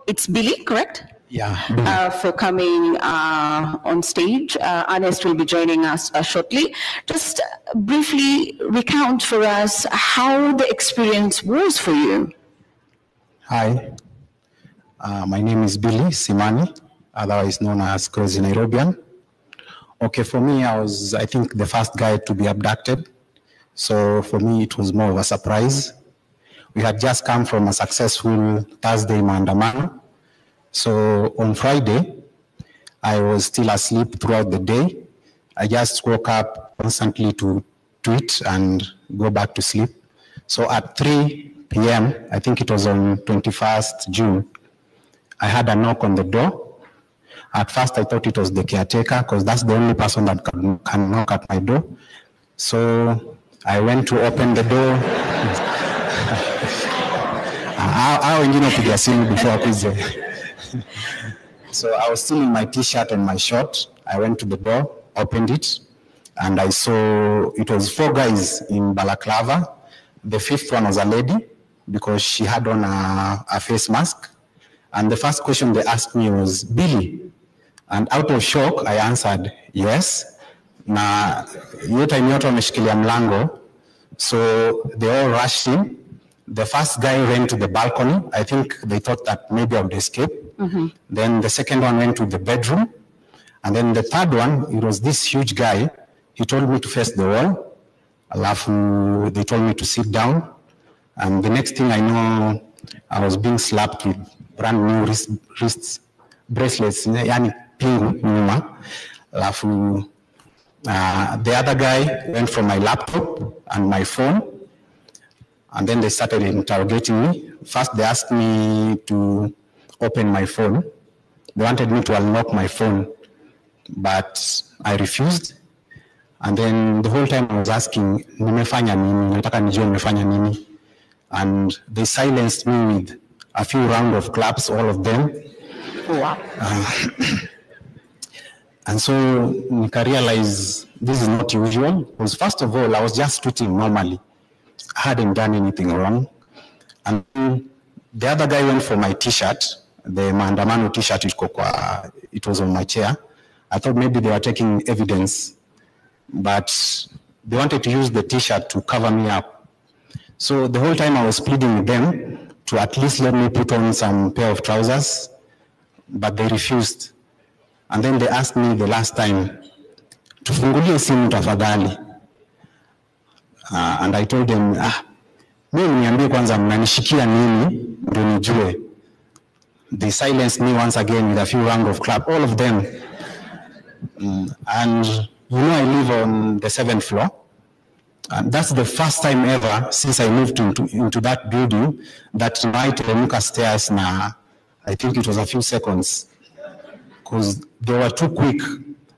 it's Billy, correct? Yeah. For coming on stage. Ernest will be joining us shortly. Just briefly recount for us how the experience was for you. Hi, my name is Billy Simani, otherwise known as Crazy Nairobian. Okay, for me, I think, the first guy to be abducted. So for me, it was more of a surprise. We had just come from a successful Thursday maandamano. So on Friday, I was still asleep throughout the day. I just woke up constantly to tweet and go back to sleep. So at 3 p.m., I think it was on 21st June, I had a knock on the door. At first, I thought it was the caretaker because that's the only person that can knock at my door. So I went to open the door. So I was still in my t-shirt and my short. I went to the door, opened it, and I saw it was 4 guys in balaclava. The 5th one was a lady because she had on a face mask. And the first question they asked me was, Billy? And out of shock, I answered, yes. Na hiyo time yote wameshikilia mlango. So they all rushed in. The first guy ran to the balcony. I think they thought that maybe I would escape. Then the second one went to the bedroom. And then the third one, it was this huge guy. He told me to face the wall. Alafu, they told me to sit down. And the next thing I know, I was being slapped with brand new wrist bracelets, yani pingu nyuma. Alafu, the other guy went for my laptop and my phone. And then they started interrogating me. First, they asked me to open my phone. They wanted me to unlock my phone, but I refused. And then the whole time I was asking, nimefanya nini? Nataka nijue nimefanya nini? And they silenced me with a few rounds of claps, all of them. Wow. And so I realized this is not usual. Because first of all, I was just tweeting normally. I hadn't done anything wrong. And the other guy went for my t-shirt, the maandamano t-shirt, it was on my chair. I thought maybe they were taking evidence, but they wanted to use the t-shirt to cover me up. So the whole time I was pleading with them to at least let me put on some pair of trousers, but they refused. And then they asked me the last time, tufungulie simu tafadhali. And I told them, mimi niambie kwanza mnanishikia nini ndio nijue. They silenced me once again with a few rounds of clap, all of them. And you know I live on the 7th floor. And that's the first time ever since I moved into that building that night I stairs na I think it was a few seconds. Because they were too quick.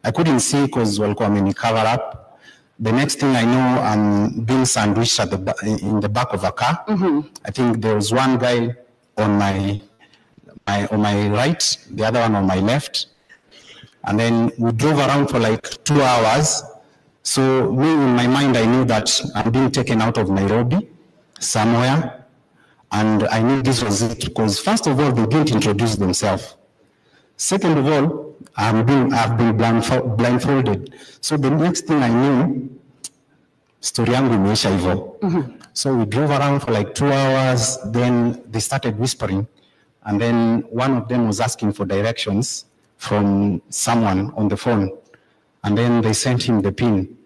I couldn't see because walikuwa wameni cover up. The next thing I know, I'm being sandwiched in the back of a car. I think there was one guy on my right, the other one on my left. And then we drove around for like 2 hours. So me, in my mind, I knew that I'm being taken out of Nairobi somewhere. And I knew this was it because first of all, they didn't introduce themselves. Second of all, I've been blindfolded. So the next thing I knew, story yangu imeisha hivyo. So we drove around for like 2 hours, then they started whispering. And then one of them was asking for directions from someone on the phone. And then they sent him the pin.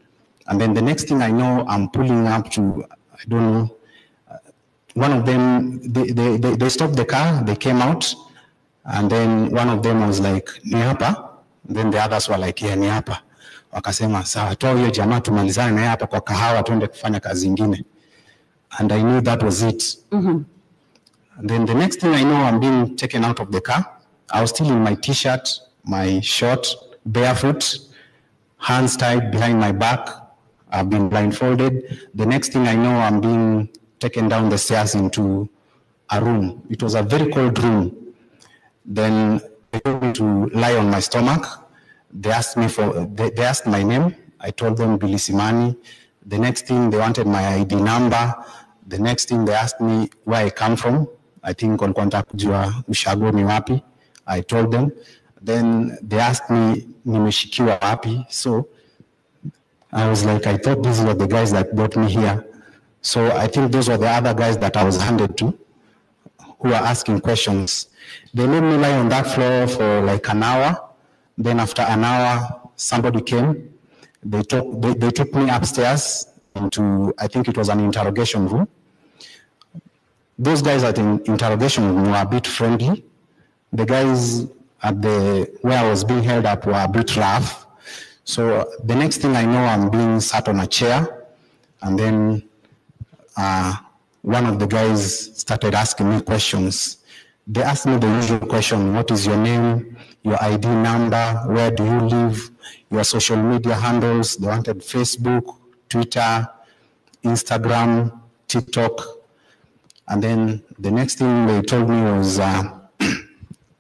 And then the next thing I know, I'm pulling up to, I don't know, one of them, they stopped the car, they came out. And then one of them was like, ni hapa? Then the others were like, yeah, ni hapa. Wakasema, sawa, toa hiyo jamaa tumalizane na hapa kwa kahawa tuende kufanya kazi ingine. And I knew that was it. And then the next thing I know, I'm being taken out of the car. I was still in my t-shirt, my short, barefoot, hands tied behind my back. I've been blindfolded. The next thing I know, I'm being taken down the stairs into a room. It was a very cold room. Then they told me to lie on my stomach. They asked me they asked my name. I told them Billy Simani. The next thing they wanted my ID number. The next thing they asked me where I come from. I think walikuwa wanataka kujua ushago ni wapi. I told them. Then they asked me nimeshikiwa wapi. So I was like, I thought these were the guys that brought me here. So I think those were the other guys that I was handed to who were asking questions. They made me lie on that floor for like an hour. Then after an hour, somebody came. They took me upstairs into, I think it was an interrogation room. Those guys at the interrogation room were a bit friendly. The guys at where I was being held up were a bit rough. So the next thing I know, I'm being sat on a chair, and then one of the guys started asking me questions. They asked me the usual question: what is your name, your ID number, where do you live, your social media handles. They wanted Facebook, Twitter, Instagram, TikTok. And then the next thing they told me was,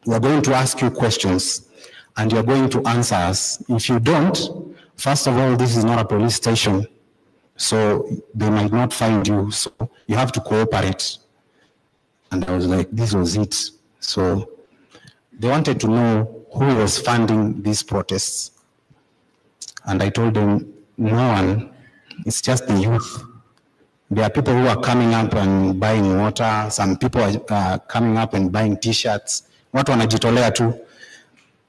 we're going to ask you questions and you're going to answer us. If you don't, first of all, this is not a police station, so they might not find you, so you have to cooperate. And I was like, this was it. So they wanted to know who was funding these protests. And I told them, no one, it's just the youth. There are people who are coming up and buying water. Some people are coming up and buying t-shirts. Watu wanajitolea tu.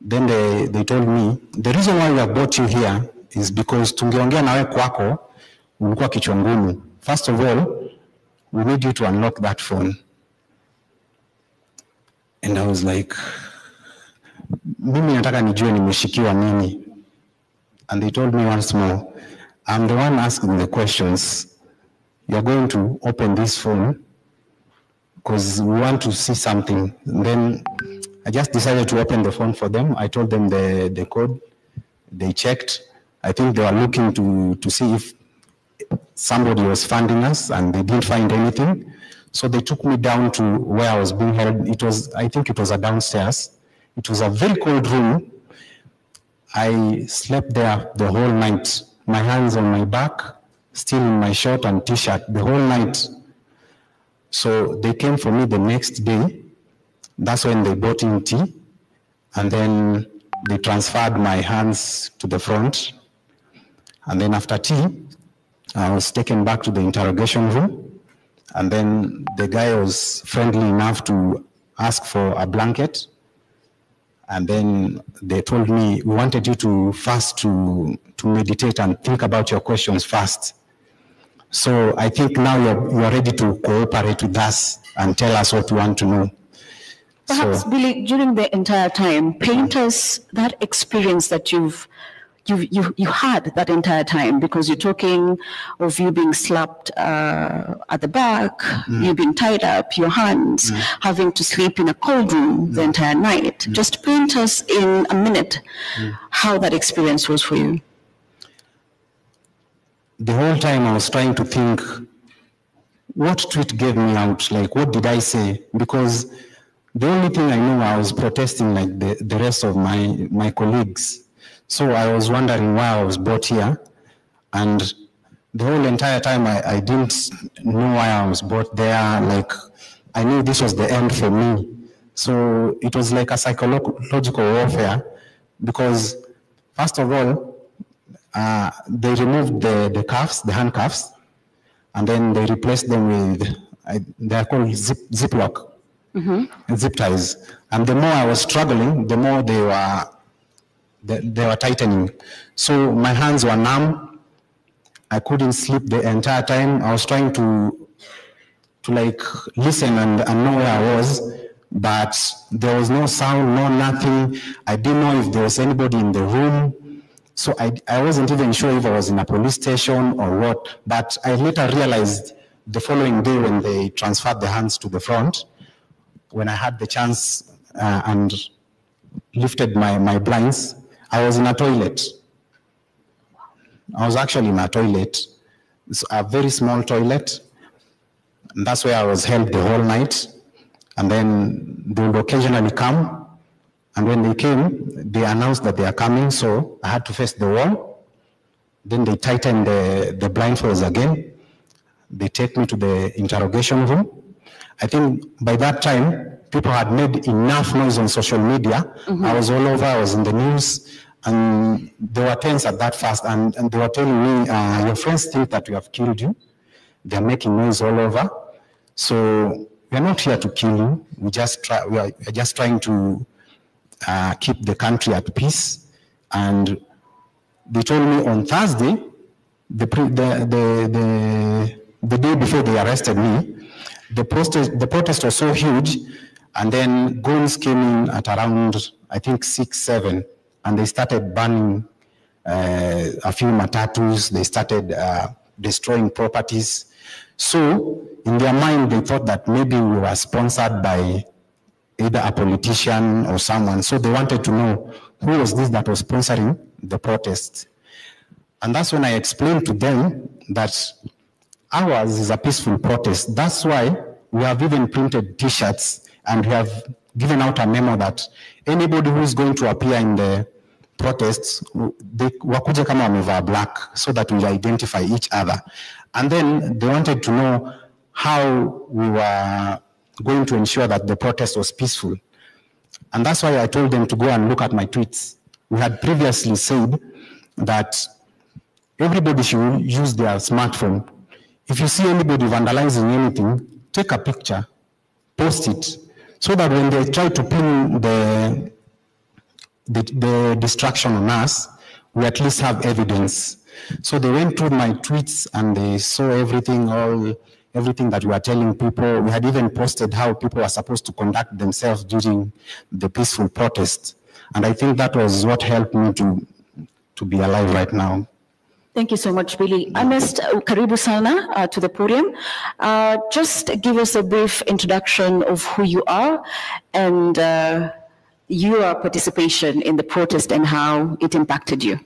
Then they told me, the reason why we have brought you here is because tungeongea nawe kwako, ulikuwa kichwa ngumu. First of all, we need you to unlock that phone. And I was like, mimi nataka nijue nimeshikiwa nini. And they told me once more, I'm the one asking the questions. You're going to open this phone because we want to see something. And then I just decided to open the phone for them. I told them the code. They checked. I think they were looking to see if somebody was funding us, and they didn't find anything. So they took me down to where I was being held. I think it was a downstairs. It was a very cold room. I slept there the whole night. My hands on my back, still in my short and t-shirt the whole night. So they came for me the next day. That's when they brought in tea. And then they transferred my hands to the front. And then after tea, I was taken back to the interrogation room. And then the guy was friendly enough to ask for a blanket. And then they told me, we wanted you to first to meditate and think about your questions first. So I think now you're ready to cooperate with us and tell us what you want to know. Perhaps, so, Billy, during the entire time, paint us that experience that you had that entire time, because you're talking of you being slapped at the back, you being tied up, your hands, having to sleep in a cold room the entire night. Just paint us in a minute how that experience was for you. The whole time I was trying to think, what tweet gave me out? Like, what did I say? Because the only thing I know, I was protesting like the rest of my colleagues. So I was wondering why I was brought here. And the whole entire time I didn't know why I was brought there. Like, I knew this was the end for me. So it was like a psychological warfare, because first of all, they removed the cuffs, the handcuffs, and then they replaced them with, they are called zip lock, zip ties. And the more I was struggling, the more they were tightening. So my hands were numb. I couldn't sleep the entire time. I was trying to like listen and know where I was, but there was no sound, no nothing. I didn't know if there was anybody in the room. So I wasn't even sure if I was in a police station or what, but I later realized the following day when they transferred the hands to the front, when I had the chance and lifted my blinds, I was in a toilet. I was actually in a toilet. It's a very small toilet. And that's where I was held the whole night. And then they would occasionally come. And when they came, they announced that they are coming, so I had to face the wall. Then they tightened the blindfolds again. They take me to the interrogation room. I think by that time, people had made enough noise on social media. I was all over, I was in the news, and they were tense at that fast, and they were telling me, your friends think that we have killed you. They're making noise all over. So we're not here to kill you. We are just trying to keep the country at peace. And they told me on Thursday, the day before they arrested me, the protest was so huge, and then goons came in at around, I think 6, 7, and they started burning a few matatus. They started destroying properties. So in their mind, they thought that maybe we were sponsored by either a politician or someone. So they wanted to know who was this that was sponsoring the protests. And that's when I explained to them that ours is a peaceful protest. That's why we have even printed T-shirts, and we have given out a memo that anybody who is going to appear in the protests, they wakuje kama wamevaa black, so that we identify each other. And then they wanted to know how we were going to ensure that the protest was peaceful. And that's why I told them to go and look at my tweets. We had previously said that everybody should use their smartphone. If you see anybody vandalizing anything, take a picture, post it, so that when they try to pin the destruction on us, we at least have evidence. So they went through my tweets and they saw everything, everything that we are telling people. We had even posted how people are supposed to conduct themselves during the peaceful protest. And I think that was what helped me to be alive right now. Thank you so much, Billy. Ernest, karibu sana to the podium. Just give us a brief introduction of who you are and your participation in the protest and how it impacted you.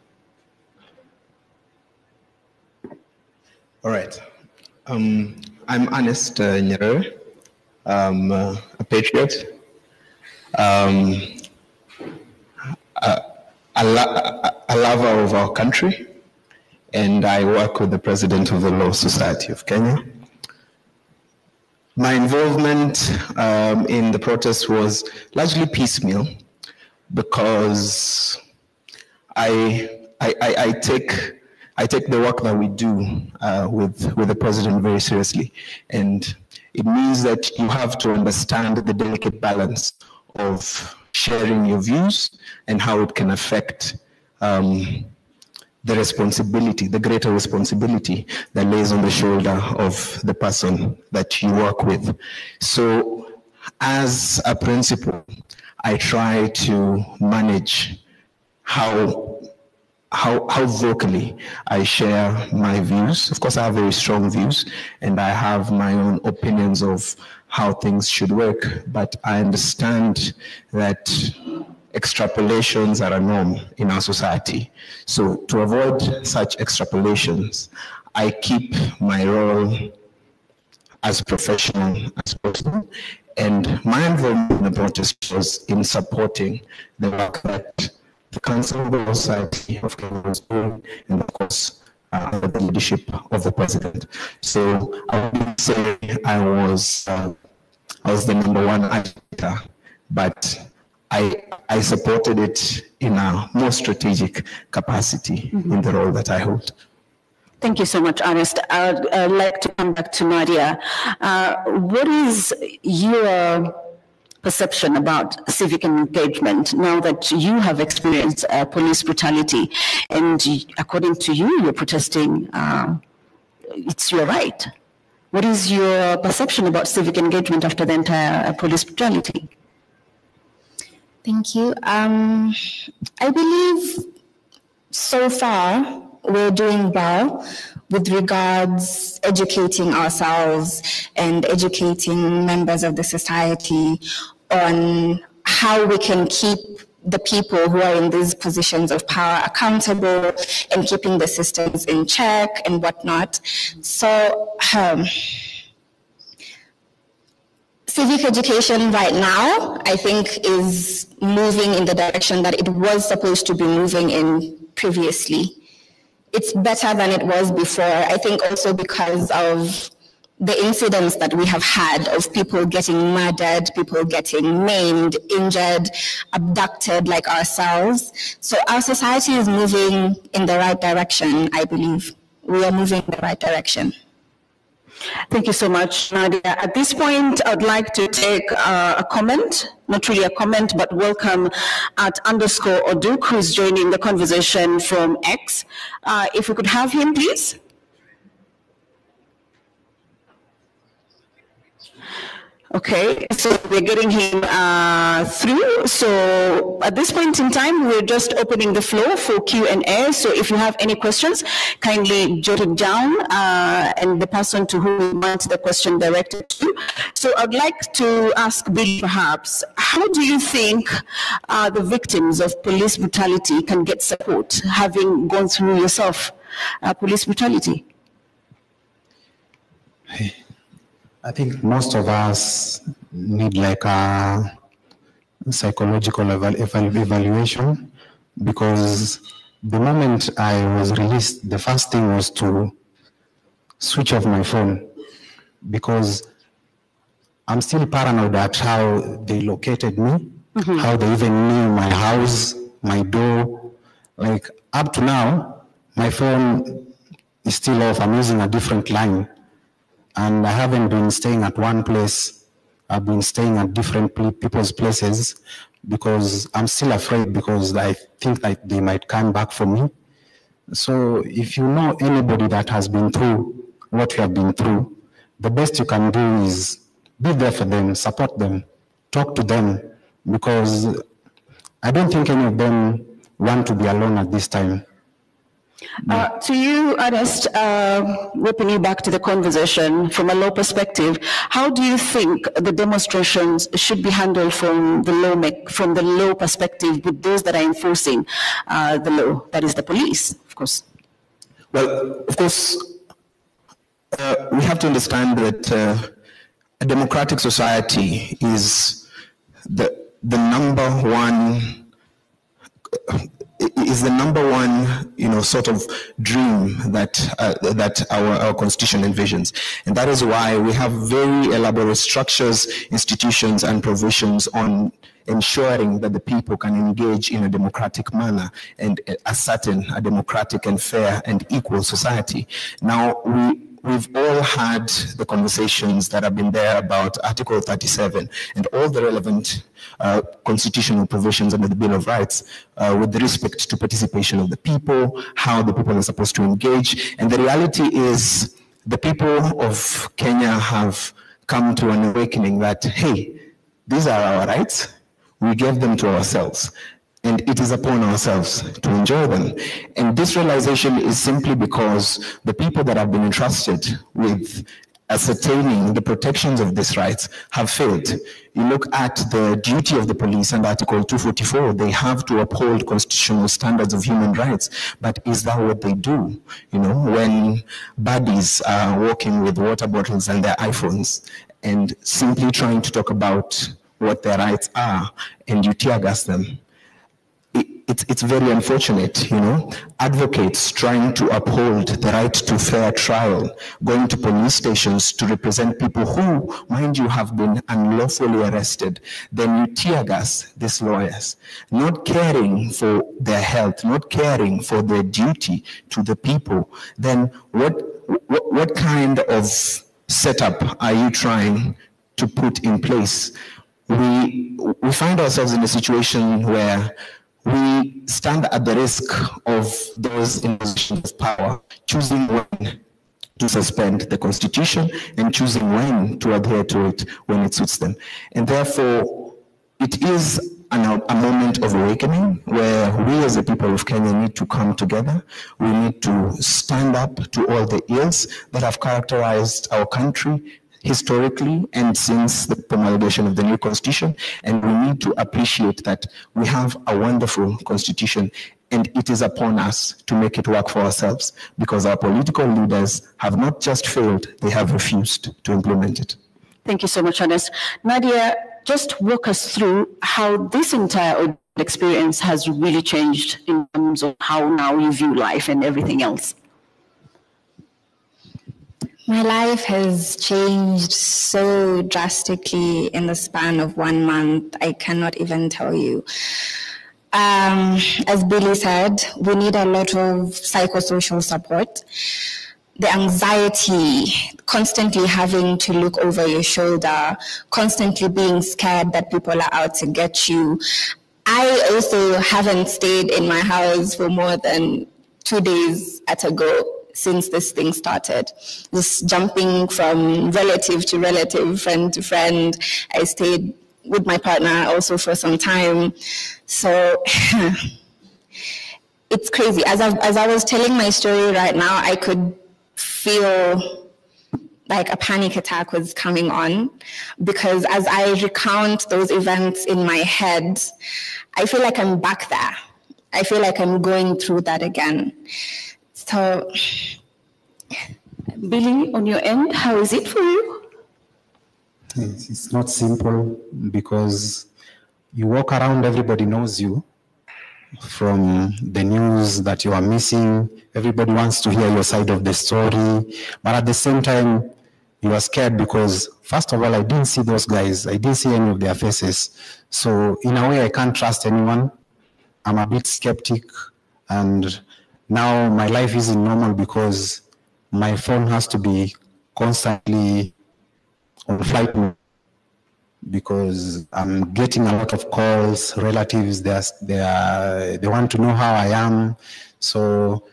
All right. I'm Ernest Nyerere. I'm a patriot. A lover of our country. And I work with the President of the Law Society of Kenya. My involvement in the protest was largely piecemeal because I take the work that we do with the President very seriously. And it means that you have to understand the delicate balance of sharing your views and how it can affect the responsibility, the greater responsibility that lays on the shoulder of the person that you work with. So as a principal, I try to manage how vocally I share my views. Of course, I have very strong views, and I have my own opinions of how things should work, but I understand that extrapolations are a norm in our society. So to avoid such extrapolations, I keep my role as professional as possible. And my involvement in the protest was in supporting the work that the Council of the Law Society of Kenya was doing, and of course, under the leadership of the President. So I would say I was the #1 agitator, but I supported it in a more strategic capacity in the role that I hold. Thank you so much, Ernest. I'd like to come back to Nadia. What is your perception about civic engagement now that you have experienced police brutality, and according to you, you're protesting, it's your right. What is your perception about civic engagement after the entire police brutality? Thank you. I believe so far we're doing well with regards educating ourselves and educating members of the society on how we can keep the people who are in these positions of power accountable and keeping the systems in check and whatnot. So civic education right now, I think, is moving in the direction that it was supposed to be moving in previously. It's better than it was before. I think also because of the incidents that we have had of people getting murdered, people getting maimed, injured, abducted like ourselves. So our society is moving in the right direction, I believe. We are moving in the right direction. Thank you so much, Nadia. At this point, I'd like to take a comment, not really a comment, but welcome @_Oduk, who's joining the conversation from X. If we could have him, please. Okay, so we're getting him through. So at this point in time, we're just opening the floor for Q&A. So if you have any questions, kindly jot it down and the person to whom you want the question directed to. So I'd like to ask Billy, perhaps, how do you think the victims of police brutality can get support, having gone through yourself police brutality? Hey. I think most of us need like a psychological evaluation, because the moment I was released, the first thing was to switch off my phone, because I'm still paranoid at how they located me, how they even knew my house, my door. Like up to now, my phone is still off. I'm using a different line. And I haven't been staying at one place. I've been staying at different people's places, because I'm still afraid, because I think that they might come back for me. So if you know anybody that has been through what you have been through, the best you can do is be there for them, support them, talk to them, because I don't think any of them want to be alone at this time. To you, Ernest, whipping you back to the conversation from a law perspective, how do you think the demonstrations should be handled from the law perspective with those that are enforcing the law, that is the police, of course? Well, of course, we have to understand that a democratic society is the number one sort of dream that our constitution envisions. And that is why we have very elaborate structures, institutions, and provisions on ensuring that the people can engage in a democratic manner and ascertain a democratic and fair and equal society. Now, we've all had the conversations that have been there about Article 37 and all the relevant constitutional provisions under the Bill of Rights with respect to participation of the people, how the people are supposed to engage. And the reality is the people of Kenya have come to an awakening that, hey, these are our rights. We gave them to ourselves, and it is upon ourselves to enjoy them. And this realization is simply because the people that have been entrusted with ascertaining the protections of these rights have failed. You look at the duty of the police under Article 244, they have to uphold constitutional standards of human rights. But is that what they do? You know, when baddies are walking with water bottles and their iPhones and simply trying to talk about what their rights are, and you tear gas them. It's very unfortunate, you know. Advocates trying to uphold the right to fair trial, going to police stations to represent people who, mind you, have been unlawfully arrested. Then you tear gas these lawyers, not caring for their health, not caring for their duty to the people. Then what kind of setup are you trying to put in place? We find ourselves in a situation where we stand at the risk of those in positions of power choosing when to suspend the Constitution and choosing when to adhere to it when it suits them. And therefore, it is a moment of awakening where we as the people of Kenya need to come together. We need to stand up to all the ills that have characterized our country historically and since the promulgation of the new constitution, and we need to appreciate that we have a wonderful constitution and it is upon us to make it work for ourselves, because our political leaders have not just failed, they have refused to implement it. Thank you so much, Ernest. Nadia, just walk us through how this entire experience has really changed in terms of how now you view life and everything else. My life has changed so drastically in the span of 1 month. I cannot even tell you. As Billy said, we need a lot of psychosocial support. The anxiety, constantly having to look over your shoulder, constantly being scared that people are out to get you. I also haven't stayed in my house for more than 2 days at a go since this thing started. Just jumping from relative to relative, friend to friend. I stayed with my partner also for some time. So it's crazy. As I was telling my story right now, I could feel like a panic attack was coming on, because as I recount those events in my head, I feel like I'm back there. I feel like I'm going through that again. So, Billy, on your end, how is it for you? It's not simple, because you walk around, everybody knows you. From the news that you are missing, everybody wants to hear your side of the story. But at the same time, you are scared because, first of all, I didn't see those guys. I didn't see any of their faces. So in a way, I can't trust anyone. I'm a bit skeptic. And now my life isn't normal because my phone has to be constantly on flight mode, because I'm getting a lot of calls, relatives, they want to know how I am. So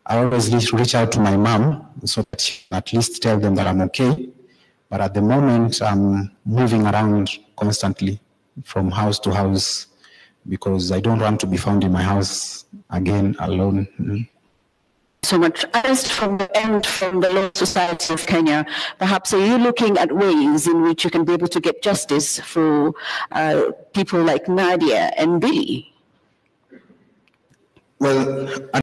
I always reach out to my mom so that she can at least tell them that I'm okay. But at the moment, I'm moving around constantly from house to house because I don't want to be found in my house again alone. So much. As from the end, from the Law Society of Kenya, perhaps are you looking at ways in which you can be able to get justice for people like Nadia and Billy? Well,